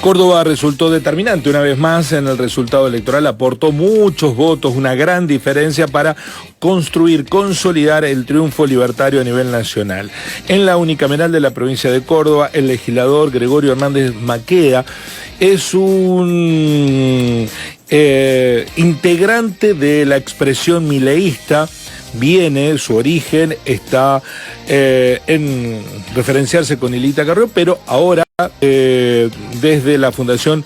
Córdoba resultó determinante una vez más en el resultado electoral, aportó muchos votos, una gran diferencia para construir, consolidar el triunfo libertario a nivel nacional. En la unicameral de la provincia de Córdoba, el legislador Gregorio Hernández Maqueda es un integrante de la expresión mileísta. Su origen está en referenciarse con Hilita Carrió, pero ahora desde la Fundación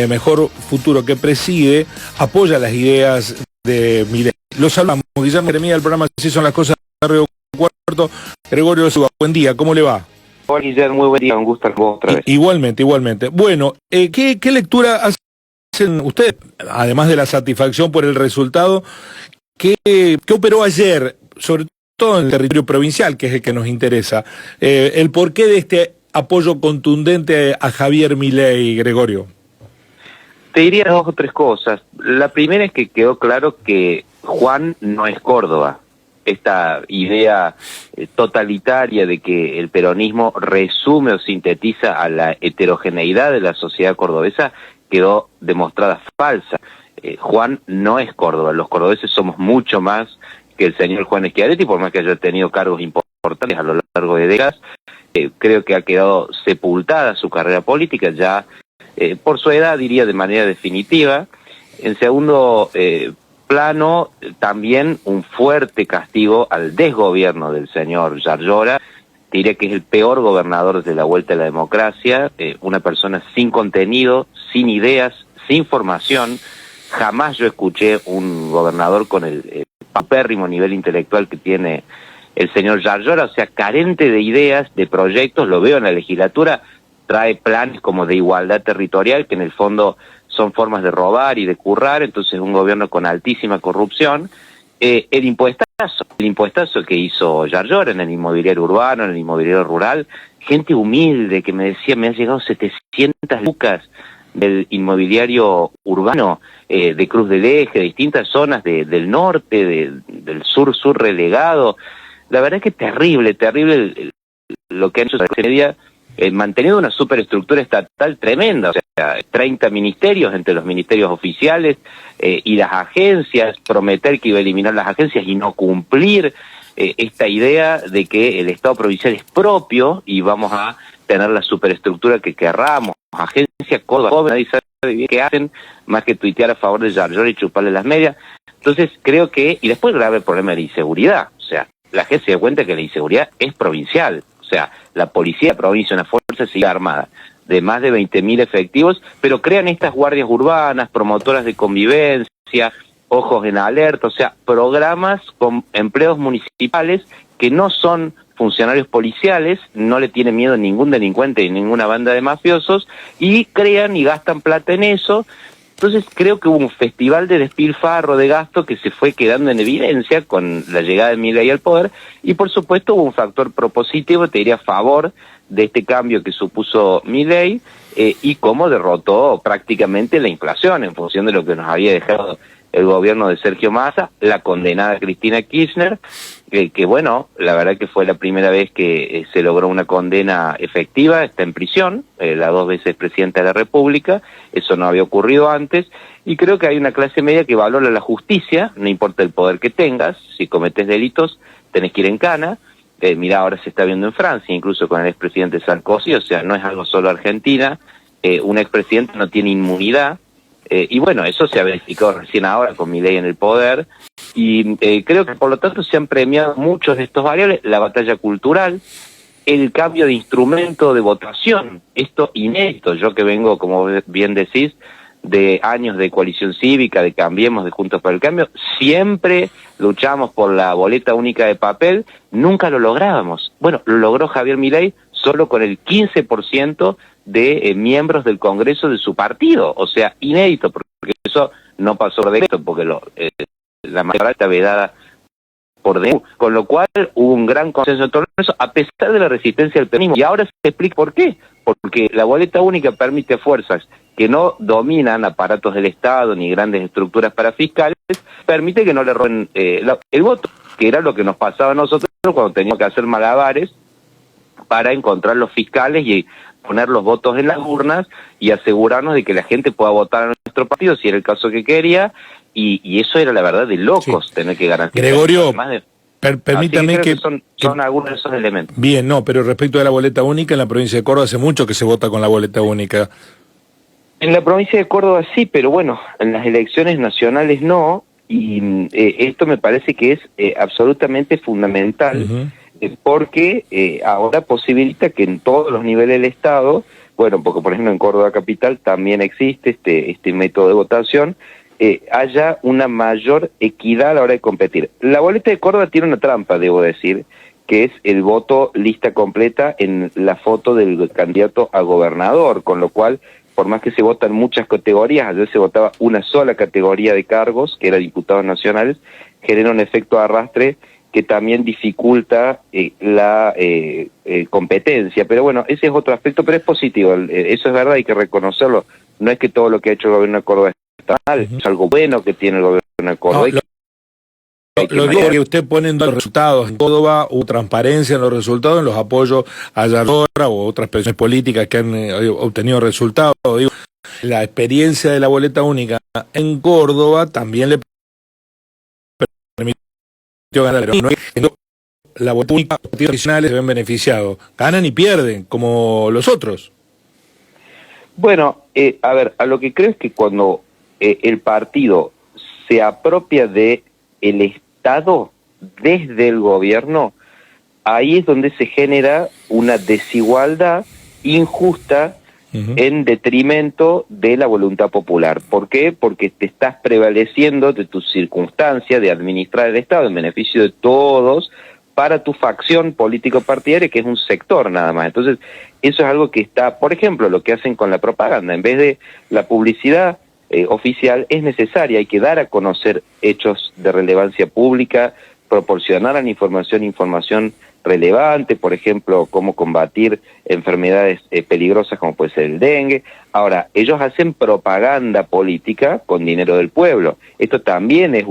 Mejor Futuro que preside, apoya las ideas de Milei. Los saludamos, Guillermo Jeremía, del programa Así son las cosas de Río Cuarto. Gregorio, buen día, ¿cómo le va? Hola Guillermo, muy buen día, un gusto vos otra vez. Igualmente. Bueno, ¿qué lectura hacen ustedes, además de la satisfacción por el resultado? ¿Qué operó ayer, sobre todo en el territorio provincial, que es el que nos interesa? El porqué de este apoyo contundente a Javier Milei, Gregorio. Te diría dos o tres cosas. La primera es que quedó claro que Juan no es Córdoba. Esta idea totalitaria de que el peronismo resume o sintetiza a la heterogeneidad de la sociedad cordobesa quedó demostrada falsa. Juan no es Córdoba, los cordobeses somos mucho más que el señor Juan Schiaretti, por más que haya tenido cargos importantes a lo largo de décadas. Creo que ha quedado sepultada su carrera política ya por su edad, diría de manera definitiva. En segundo plano, también un fuerte castigo al desgobierno del señor Yarlora. Diría que es el peor gobernador desde la vuelta a la democracia, una persona sin contenido, sin ideas, sin formación. Jamás yo escuché un gobernador con el papérrimo nivel intelectual que tiene el señor Yarlora, o sea, carente de ideas, de proyectos. Lo veo en la legislatura, trae planes como de igualdad territorial, que en el fondo son formas de robar y de currar. Entonces un gobierno con altísima corrupción. El impuestazo que hizo Yarlora en el inmobiliario urbano, en el inmobiliario rural, gente humilde que me decía, me han llegado 700 lucas del inmobiliario urbano, de Cruz del Eje, de distintas zonas del norte, del sur relegado. La verdad es que terrible lo que han hecho la media, manteniendo una superestructura estatal tremenda, o sea, 30 ministerios entre los ministerios oficiales y las agencias, prometer que iba a eliminar las agencias y no cumplir, esta idea de que el Estado provincial es propio y vamos a tener la superestructura que querramos, agencia Córdoba, nadie sabe bien qué hacen, más que tuitear a favor de Yarlora y chuparle las medias. Entonces creo que, y después grave problema de inseguridad, o sea, la gente se da cuenta que la inseguridad es provincial, o sea, la policía de la provincia, una fuerza civil armada de más de 20.000 efectivos, pero crean estas guardias urbanas, promotoras de convivencia, ojos en alerta, o sea, programas con empleos municipales que no son funcionarios policiales, no le tienen miedo a ningún delincuente ni ninguna banda de mafiosos, y crean y gastan plata en eso. Entonces creo que hubo un festival de despilfarro de gasto que se fue quedando en evidencia con la llegada de Milei al poder, y por supuesto hubo un factor propositivo, te diría, a favor de este cambio que supuso Milei, y cómo derrotó prácticamente la inflación en función de lo que nos había dejado el gobierno de Sergio Massa, la condenada Cristina Kirchner, que bueno, la verdad que fue la primera vez que se logró una condena efectiva, está en prisión, la 2 veces presidenta de la República, eso no había ocurrido antes, y creo que hay una clase media que valora la justicia, no importa el poder que tengas, si cometes delitos tenés que ir en cana. Mirá, ahora se está viendo en Francia, incluso con el expresidente Sarkozy, o sea, no es algo solo Argentina, un expresidente no tiene inmunidad. Y bueno, eso se ha verificado recién ahora con Milei en el poder, y creo que por lo tanto se han premiado muchos de estos variables, la batalla cultural, el cambio de instrumento de votación, esto inédito, yo que vengo, como bien decís, de años de coalición cívica, de Cambiemos, de Juntos por el Cambio, siempre luchamos por la boleta única de papel, nunca lo lográbamos. Bueno, lo logró Javier Milei solo con el 15% de miembros del Congreso de su partido, o sea, inédito, porque eso no pasó por decreto, porque la mayoría está vedada por DNU, con lo cual hubo un gran consenso en torno a eso, a pesar de la resistencia del peronismo. Y ahora se explica por qué, porque la boleta única permite fuerzas que no dominan aparatos del Estado ni grandes estructuras parafiscales, permite que no le roben el voto, que era lo que nos pasaba a nosotros cuando teníamos que hacer malabares para encontrar los fiscales y poner los votos en las urnas y asegurarnos de que la gente pueda votar a nuestro partido, si era el caso que quería, y eso era la verdad de locos, Sí. tener que garantizar. Gregorio, permítame que que son algunos de esos elementos. Bien, no, pero respecto de la boleta única, en la provincia de Córdoba hace mucho que se vota con la boleta única. En la provincia de Córdoba sí, pero bueno, en las elecciones nacionales no, y esto me parece que es absolutamente fundamental, porque ahora posibilita que en todos los niveles del Estado, bueno, porque por ejemplo en Córdoba Capital también existe este método de votación, haya una mayor equidad a la hora de competir. La boleta de Córdoba tiene una trampa, debo decir, que es el voto lista completa en la foto del candidato a gobernador, con lo cual, por más que se votan muchas categorías, ayer se votaba una sola categoría de cargos, que era diputados nacionales, genera un efecto de arrastre que también dificulta la competencia. Pero bueno, ese es otro aspecto, pero es positivo, eso es verdad, hay que reconocerlo. No es que todo lo que ha hecho el gobierno de Córdoba está mal, es algo bueno que tiene el gobierno de Córdoba. Lo digo porque usted pone en los resultados en Córdoba, hubo transparencia en los resultados, en los apoyos a Yardora o otras personas políticas que han obtenido resultados. Digo, la experiencia de la boleta única en Córdoba también le permitió ganar. Pero no es que la boleta única, los partidos tradicionales se ven beneficiados. Ganan y pierden, como los otros. Bueno, a ver, a lo que creo es que cuando el partido se apropia de el Estado desde el gobierno, ahí es donde se genera una desigualdad injusta en detrimento de la voluntad popular. ¿Por qué? Porque te estás prevaleciendo de tu circunstancia de administrar el Estado en beneficio de todos para tu facción político-partidaria, que es un sector nada más. Entonces, eso es algo que está, por ejemplo, lo que hacen con la propaganda. En vez de la publicidad oficial es necesaria, hay que dar a conocer hechos de relevancia pública, proporcionar a la información relevante, por ejemplo, cómo combatir enfermedades peligrosas como puede ser el dengue. Ahora, ellos hacen propaganda política con dinero del pueblo. Esto también es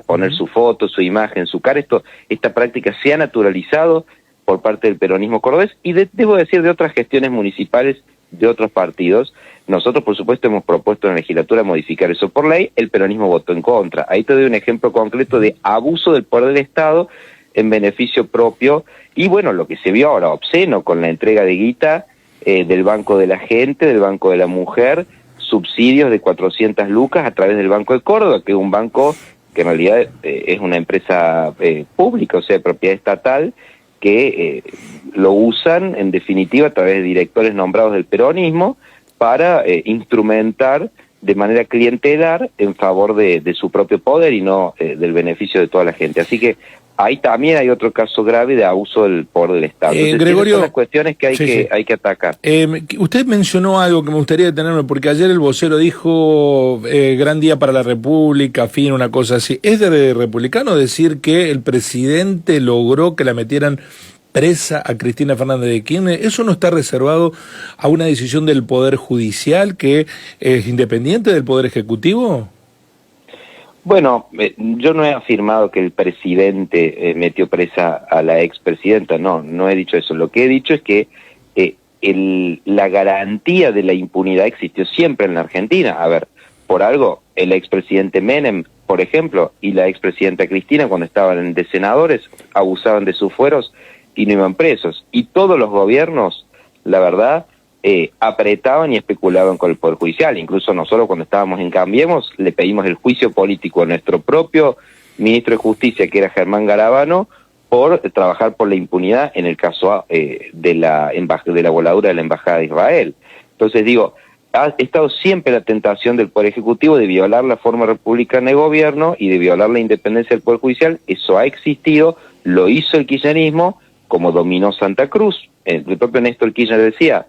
poner su foto, su imagen, su cara. Esta práctica se ha naturalizado por parte del peronismo cordobés y debo decir de otras gestiones municipales de otros partidos. Nosotros, por supuesto, hemos propuesto en la legislatura modificar eso por ley, el peronismo votó en contra. Ahí te doy un ejemplo concreto de abuso del poder del Estado en beneficio propio, y bueno, lo que se vio ahora obsceno con la entrega de guita del Banco de la Gente, del Banco de la Mujer, subsidios de 400 lucas a través del Banco de Córdoba, que es un banco que en realidad es una empresa pública, o sea, de propiedad estatal, que lo usan en definitiva a través de directores nombrados del peronismo para instrumentar de manera clientelar en favor de su propio poder y no del beneficio de toda la gente. Así que ahí también hay otro caso grave de abuso del poder del Estado. Entonces, Gregorio, son las cuestiones que hay que atacar. Usted mencionó algo que me gustaría detenerme, porque ayer el vocero dijo gran día para la República, fin, una cosa así. ¿Es de republicano decir que el presidente logró que la metieran presa a Cristina Fernández de Kirchner? ¿Eso no está reservado a una decisión del Poder Judicial que es independiente del Poder Ejecutivo? Bueno, yo no he afirmado que el presidente metió presa a la expresidenta, no he dicho eso. Lo que he dicho es que la garantía de la impunidad existió siempre en la Argentina. A ver, por algo, el expresidente Menem, por ejemplo, y la expresidenta Cristina, cuando estaban de senadores, abusaban de sus fueros y no iban presos. Y todos los gobiernos, la verdad, apretaban y especulaban con el Poder Judicial. Incluso nosotros, cuando estábamos en Cambiemos, le pedimos el juicio político a nuestro propio ministro de Justicia, que era Germán Garabano, por trabajar por la impunidad en el caso de la voladura de la Embajada de Israel. Entonces digo, ha estado siempre la tentación del Poder Ejecutivo de violar la forma republicana de gobierno y de violar la independencia del Poder Judicial. Eso ha existido, lo hizo el kirchnerismo, como dominó Santa Cruz. El propio Néstor Kirchner decía,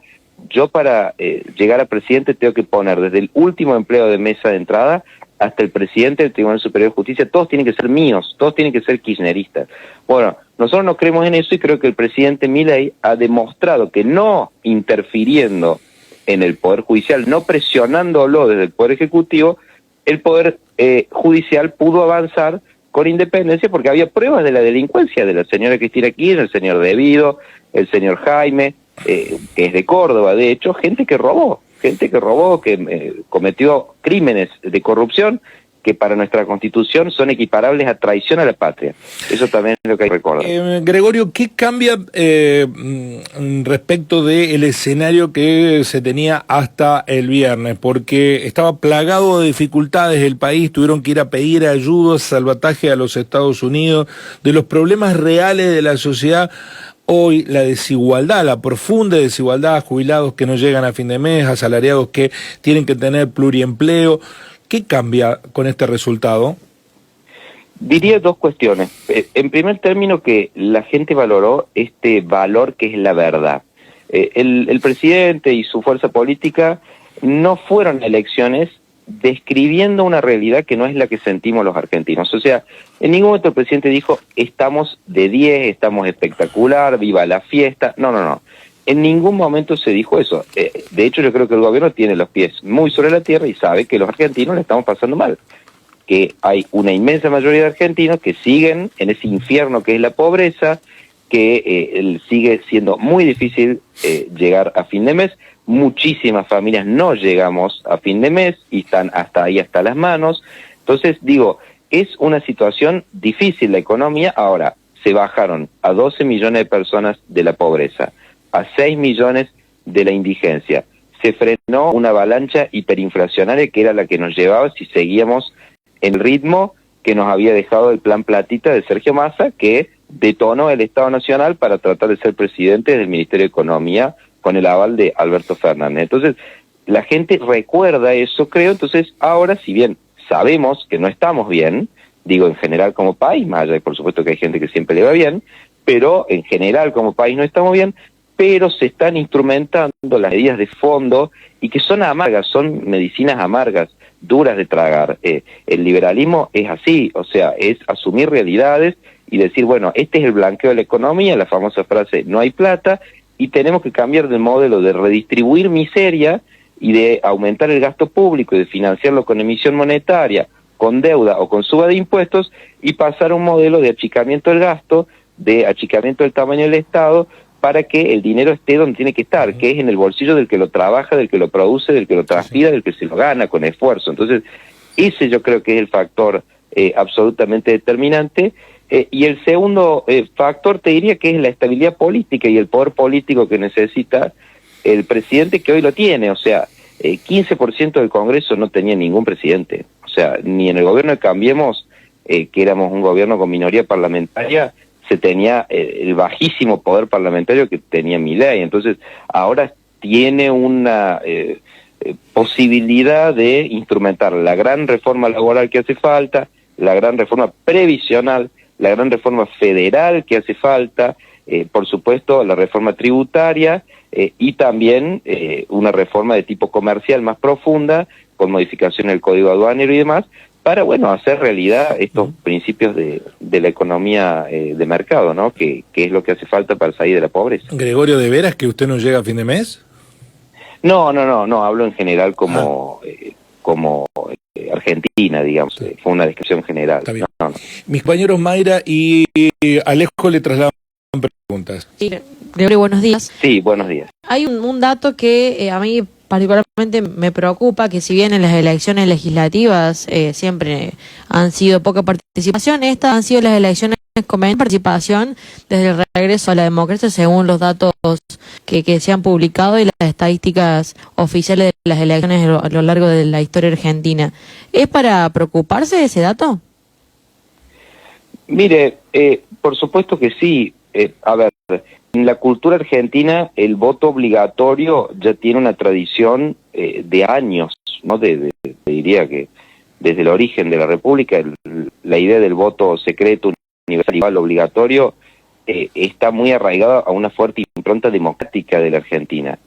yo para llegar a presidente tengo que poner desde el último empleado de mesa de entrada hasta el presidente del Tribunal Superior de Justicia, todos tienen que ser míos, todos tienen que ser kirchneristas. Bueno, nosotros no creemos en eso y creo que el presidente Milei ha demostrado que no interfiriendo en el Poder Judicial, no presionándolo desde el Poder Ejecutivo, el Poder Judicial pudo avanzar con independencia porque había pruebas de la delincuencia de la señora Cristina Kirchner, el señor Devido, el señor Jaime, que es de Córdoba, de hecho, gente que robó, que cometió crímenes de corrupción que para nuestra Constitución son equiparables a traición a la patria. Eso también es lo que hay que recordar. Gregorio, ¿qué cambia respecto del escenario que se tenía hasta el viernes? Porque estaba plagado de dificultades el país, tuvieron que ir a pedir ayuda, salvataje a los Estados Unidos, de los problemas reales de la sociedad. Hoy la desigualdad, la profunda desigualdad, jubilados que no llegan a fin de mes, asalariados que tienen que tener pluriempleo. ¿Qué cambia con este resultado? Diría dos cuestiones. En primer término, que la gente valoró este valor que es la verdad. El presidente y su fuerza política no fueron a elecciones describiendo una realidad que no es la que sentimos los argentinos. O sea, en ningún momento el presidente dijo, estamos de 10, estamos espectacular, viva la fiesta. No. En ningún momento se dijo eso. De hecho, yo creo que el gobierno tiene los pies muy sobre la tierra y sabe que los argentinos le estamos pasando mal. Que hay una inmensa mayoría de argentinos que siguen en ese infierno que es la pobreza, que sigue siendo muy difícil llegar a fin de mes. Muchísimas familias no llegamos a fin de mes y están hasta ahí, hasta las manos. Entonces, digo, es una situación difícil la economía. Ahora, se bajaron a 12 millones de personas de la pobreza, a 6 millones de la indigencia. Se frenó una avalancha hiperinflacionaria que era la que nos llevaba si seguíamos en el ritmo que nos había dejado el plan Platita de Sergio Massa, que detonó el Estado Nacional para tratar de ser presidente del Ministerio de Economía con el aval de Alberto Fernández. Entonces, la gente recuerda eso, creo. Entonces, ahora, si bien sabemos que no estamos bien, digo en general como país, más allá de por supuesto que hay gente que siempre le va bien, pero en general como país no estamos bien, pero se están instrumentando las medidas de fondo y que son amargas, son medicinas amargas, duras de tragar. El liberalismo es así, o sea, es asumir realidades y decir, bueno, este es el blanqueo de la economía, la famosa frase, no hay plata, y tenemos que cambiar de modelo de redistribuir miseria y de aumentar el gasto público y de financiarlo con emisión monetaria, con deuda o con suba de impuestos, y pasar a un modelo de achicamiento del gasto, de achicamiento del tamaño del Estado, para que el dinero esté donde tiene que estar, que es en el bolsillo del que lo trabaja, del que lo produce, del que lo transpira, del que se lo gana con esfuerzo. Entonces, ese yo creo que es el factor absolutamente determinante. Y el segundo factor, te diría que es la estabilidad política y el poder político que necesita el presidente, que hoy lo tiene. O sea, 15% del Congreso no tenía ningún presidente. O sea, ni en el gobierno de Cambiemos, que éramos un gobierno con minoría parlamentaria, se tenía el bajísimo poder parlamentario que tenía Milei. Entonces, ahora tiene una posibilidad de instrumentar la gran reforma laboral que hace falta, la gran reforma previsional, la gran reforma federal que hace falta, por supuesto la reforma tributaria y también una reforma de tipo comercial más profunda, con modificación del código aduanero y demás, para, bueno, hacer realidad estos principios de la economía de mercado, ¿no? Que es lo que hace falta para salir de la pobreza. Gregorio, ¿de veras que usted no llega a fin de mes? No, hablo en general como Argentina, digamos, fue una descripción general. Está bien. No. Mis compañeros Mayra y Alejo le trasladan preguntas. Sí, Gregorio, buenos días. Sí, buenos días. Hay un dato que a mí particularmente me preocupa, que si bien en las elecciones legislativas siempre han sido poca participación, estas han sido las elecciones con menos participación desde el regreso a la democracia, según los datos que se han publicado y las estadísticas oficiales de las elecciones a lo largo de la historia argentina. ¿Es para preocuparse de ese dato? Mire, por supuesto que sí. A ver, en la cultura argentina el voto obligatorio ya tiene una tradición de años, ¿no? Diría que desde el origen de la República, la idea del voto secreto, universal, obligatorio, está muy arraigada a una fuerte impronta democrática de la Argentina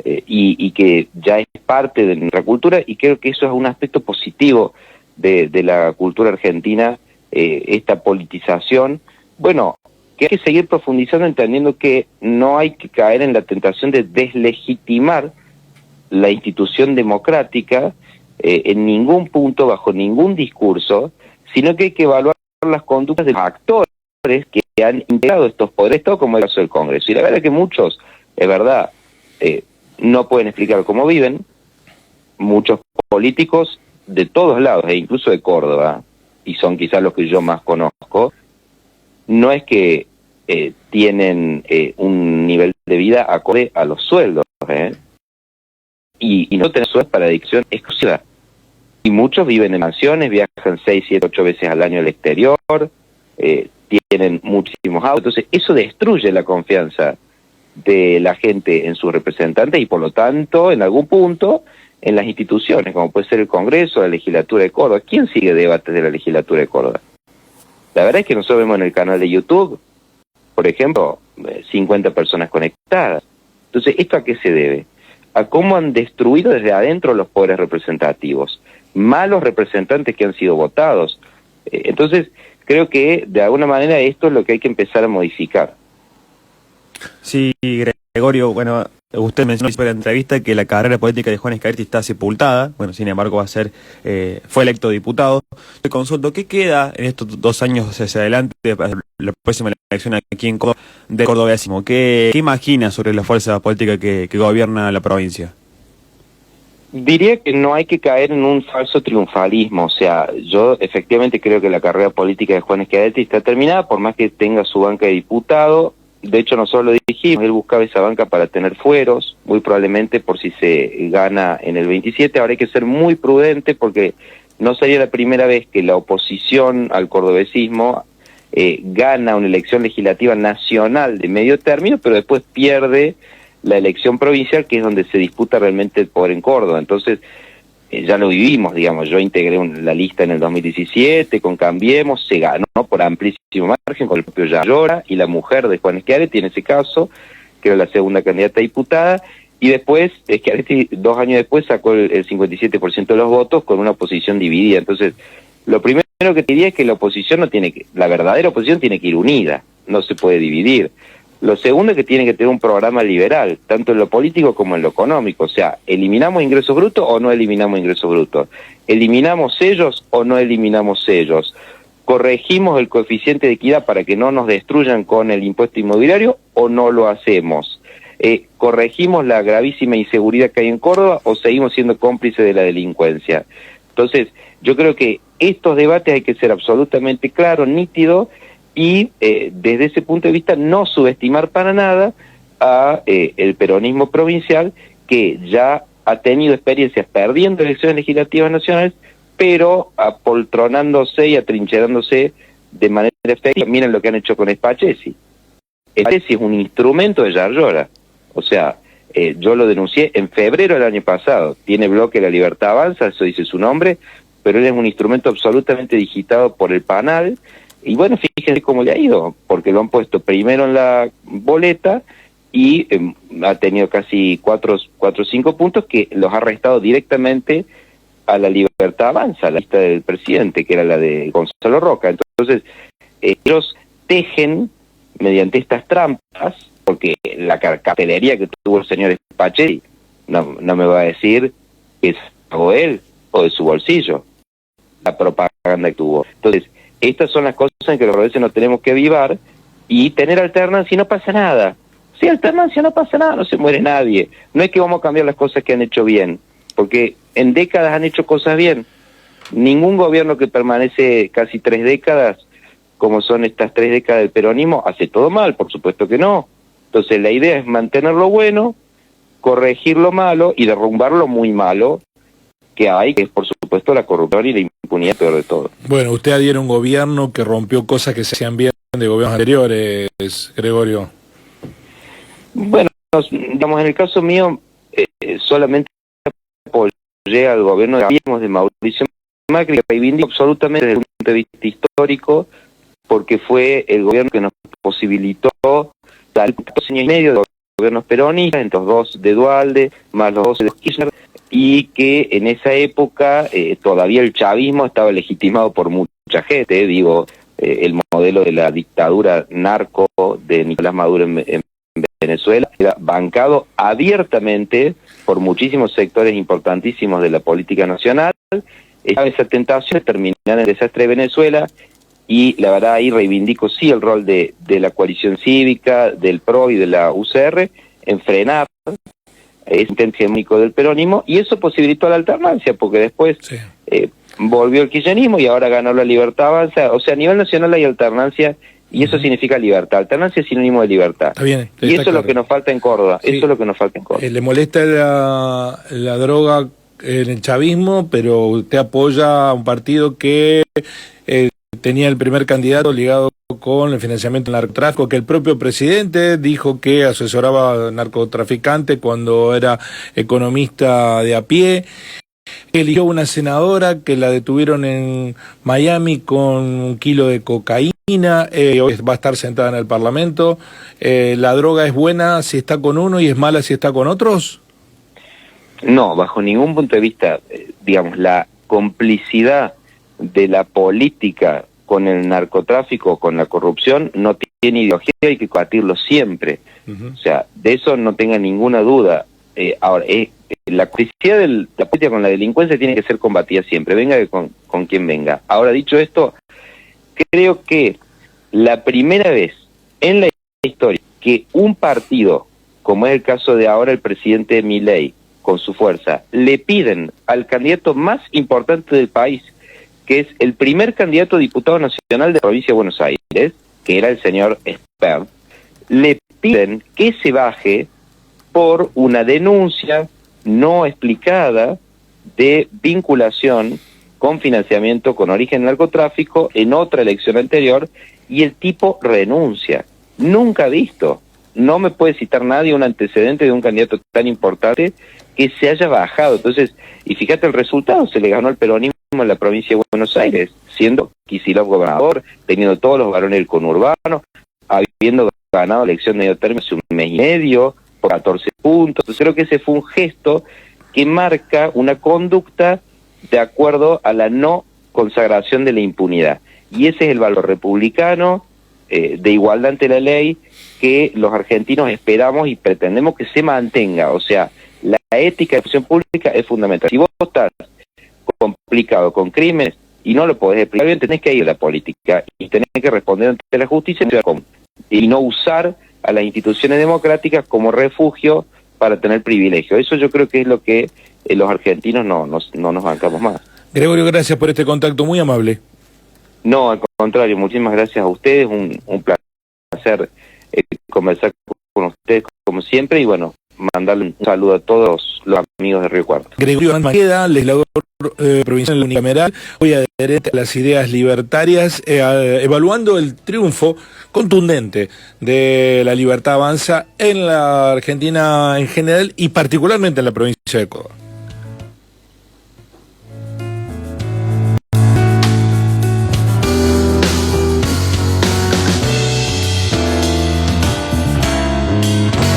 y que ya es parte de nuestra cultura, y creo que eso es un aspecto positivo de la cultura argentina, esta politización. Bueno, que hay que seguir profundizando, entendiendo que no hay que caer en la tentación de deslegitimar la institución democrática en ningún punto, bajo ningún discurso, sino que hay que evaluar las conductas de los actores que han integrado estos poderes, todo como el caso del Congreso. Y la verdad es que muchos Es verdad, no pueden explicar cómo viven. Muchos políticos de todos lados, e incluso de Córdoba, y son quizás los que yo más conozco, no es que tienen un nivel de vida acorde a los sueldos, y no tienen sueldos para adicción exclusiva. Y muchos viven en mansiones, viajan 6, 7, 8 veces al año al exterior, tienen muchísimos autos. Entonces eso destruye la confianza de la gente en sus representantes y por lo tanto, en algún punto, en las instituciones, como puede ser el Congreso, la Legislatura de Córdoba. ¿Quién sigue debates de la Legislatura de Córdoba? La verdad es que nosotros vemos en el canal de YouTube, por ejemplo, 50 personas conectadas. Entonces, ¿esto a qué se debe? A cómo han destruido desde adentro los poderes representativos, malos representantes que han sido votados. Entonces, creo que de alguna manera esto es lo que hay que empezar a modificar. Sí, Gregorio, bueno, usted mencionó en la entrevista que la carrera política de Juan Schiaretti está sepultada. Bueno, sin embargo, fue electo diputado. Te consulto, ¿qué queda en estos 2 años hacia adelante, la próxima elección aquí en Córdoba, del cordobesismo? ¿Qué imagina sobre la fuerza política que gobierna la provincia? Diría que no hay que caer en un falso triunfalismo. O sea, yo efectivamente creo que la carrera política de Juan Schiaretti está terminada, por más que tenga su banca de diputado. De hecho, nosotros lo dijimos, él buscaba esa banca para tener fueros, muy probablemente por si se gana en el 27. Ahora hay que ser muy prudente porque no sería la primera vez que la oposición al cordobesismo gana una elección legislativa nacional de medio término, pero después pierde la elección provincial, que es donde se disputa realmente el poder en Córdoba. Entonces, ya lo vivimos, digamos, yo integré la lista en el 2017, con Cambiemos, se ganó por amplísimo margen con el propio Yayora y la mujer de Juan Schiaretti, en ese caso, que era la segunda candidata a diputada, y después, Schiaretti 2 años después sacó el 57% de los votos con una oposición dividida. Entonces, lo primero que te diría es que la verdadera oposición tiene que ir unida, no se puede dividir. Lo segundo es que tiene que tener un programa liberal, tanto en lo político como en lo económico. O sea, ¿eliminamos ingresos brutos o no eliminamos ingresos brutos? ¿Eliminamos sellos o no eliminamos sellos? ¿Corregimos el coeficiente de equidad para que no nos destruyan con el impuesto inmobiliario o no lo hacemos? ¿Corregimos la gravísima inseguridad que hay en Córdoba o seguimos siendo cómplices de la delincuencia? Entonces, yo creo que estos debates hay que ser absolutamente claros, nítidos, y desde ese punto de vista no subestimar para nada a el peronismo provincial, que ya ha tenido experiencias perdiendo elecciones legislativas nacionales, pero apoltronándose y atrincherándose de manera efectiva. Miren lo que han hecho con Spachesi. Spachesi es un instrumento de Yayora. O sea, yo lo denuncié en febrero del año pasado. Tiene bloque La Libertad Avanza, eso dice su nombre, pero él es un instrumento absolutamente digitado por el PANAL. Y bueno, fíjense cómo le ha ido, porque lo han puesto primero en la boleta y ha tenido casi 4 o 5 puntos que los ha restado directamente a La Libertad Avanza, la lista del presidente, que era la de Gonzalo Roca. Entonces, ellos tejen mediante estas trampas, porque la cartelería que tuvo el señor Spachesi no me va a decir que es pagó él o de su bolsillo, la propaganda que tuvo. Entonces, estas son las cosas en que los cordobeses no tenemos que avivar, y tener alternancia y no pasa nada. Si alternancia no pasa nada, no se muere nadie. No es que vamos a cambiar las cosas que han hecho bien, porque en décadas han hecho cosas bien. Ningún gobierno que permanece casi 3 décadas, como son estas 3 décadas del peronismo, hace todo mal, por supuesto que no. Entonces la idea es mantener lo bueno, corregir lo malo y derrumbar lo muy malo que hay, que es por supuesto la corrupción y la impunidad, peor de todo. Bueno, usted adhiere a un gobierno que rompió cosas que se hacían bien de gobiernos anteriores, Gregorio. Bueno, digamos, en el caso mío, solamente apoyé al gobierno de Mauricio Macri, que reivindico absolutamente desde el punto de vista histórico, porque fue el gobierno que nos posibilitó dar 2 años y medio de gobiernos peronistas, entre los 2 de Duhalde, más los 12 de Kirchner, y que en esa época todavía el chavismo estaba legitimado por mucha gente, el modelo de la dictadura narco de Nicolás Maduro en Venezuela era bancado abiertamente por muchísimos sectores importantísimos de la política nacional. Estaba esa tentación de terminar en el desastre de Venezuela, y la verdad ahí reivindico sí el rol de la coalición cívica, del PRO y de la UCR, en frenar ese intento hegemónico del peronismo, y eso posibilitó la alternancia, porque después Sí. volvió el kirchnerismo y ahora ganó la Libertad Avanza. O sea, a nivel nacional hay alternancia, y eso significa libertad. Alternancia es sinónimo de libertad. Está bien. Y eso es lo que nos falta en Córdoba. Sí. Eso es lo que nos falta en Córdoba. Le molesta la droga en el chavismo, pero usted apoya a un partido que tenía el primer candidato ligado con el financiamiento del narcotráfico, que el propio presidente dijo que asesoraba a narcotraficantes cuando era economista de a pie. Eligió una senadora que la detuvieron en Miami con 1 kilo de cocaína, hoy va a estar sentada en el Parlamento. ¿La droga es buena si está con uno y es mala si está con otros? No, bajo ningún punto de vista, digamos, la complicidad de la política con el narcotráfico, con la corrupción, no tiene ideología, hay que combatirlo siempre. O sea, de eso no tenga ninguna duda. Ahora, la complicidad de la política con la delincuencia tiene que ser combatida siempre, venga con quien venga. Ahora, dicho esto, creo que la primera vez en la historia que un partido, como es el caso de ahora el presidente Milei, con su fuerza, le piden al candidato más importante del país, que es el primer candidato a diputado nacional de la provincia de Buenos Aires, que era el señor Espert, le piden que se baje por una denuncia no explicada de vinculación con financiamiento con origen narcotráfico en otra elección anterior, y el tipo renuncia. Nunca visto. No me puede citar nadie un antecedente de un candidato tan importante que se haya bajado. Entonces, y fíjate el resultado, se le ganó el peronismo en la provincia de Buenos Aires, siendo Kicillof gobernador, teniendo todos los varones del conurbano, habiendo ganado la elección de medio término hace 1 mes y medio, por 14 puntos. Entonces, creo que ese fue un gesto que marca una conducta de acuerdo a la no consagración de la impunidad. Y ese es el valor republicano, de igualdad ante la ley, que los argentinos esperamos y pretendemos que se mantenga. O sea, la ética de la función pública es fundamental. Si vos estás complicado con crímenes y no lo podés explicar bien, tenés que ir a la política y tenés que responder ante la justicia y no usar a las instituciones democráticas como refugio para tener privilegio. Eso yo creo que es lo que los argentinos no nos bancamos más. Gregorio, gracias por este contacto, muy amable. No, al contrario, muchísimas gracias a ustedes, un placer conversar con ustedes como siempre, y bueno, mandarle un saludo a todos los amigos de Río Cuarto. Gregorio Maqueda, legislador provincial unicameral, hoy adherente a las ideas libertarias, evaluando el triunfo contundente de la Libertad Avanza en la Argentina en general y particularmente en la provincia de Córdoba.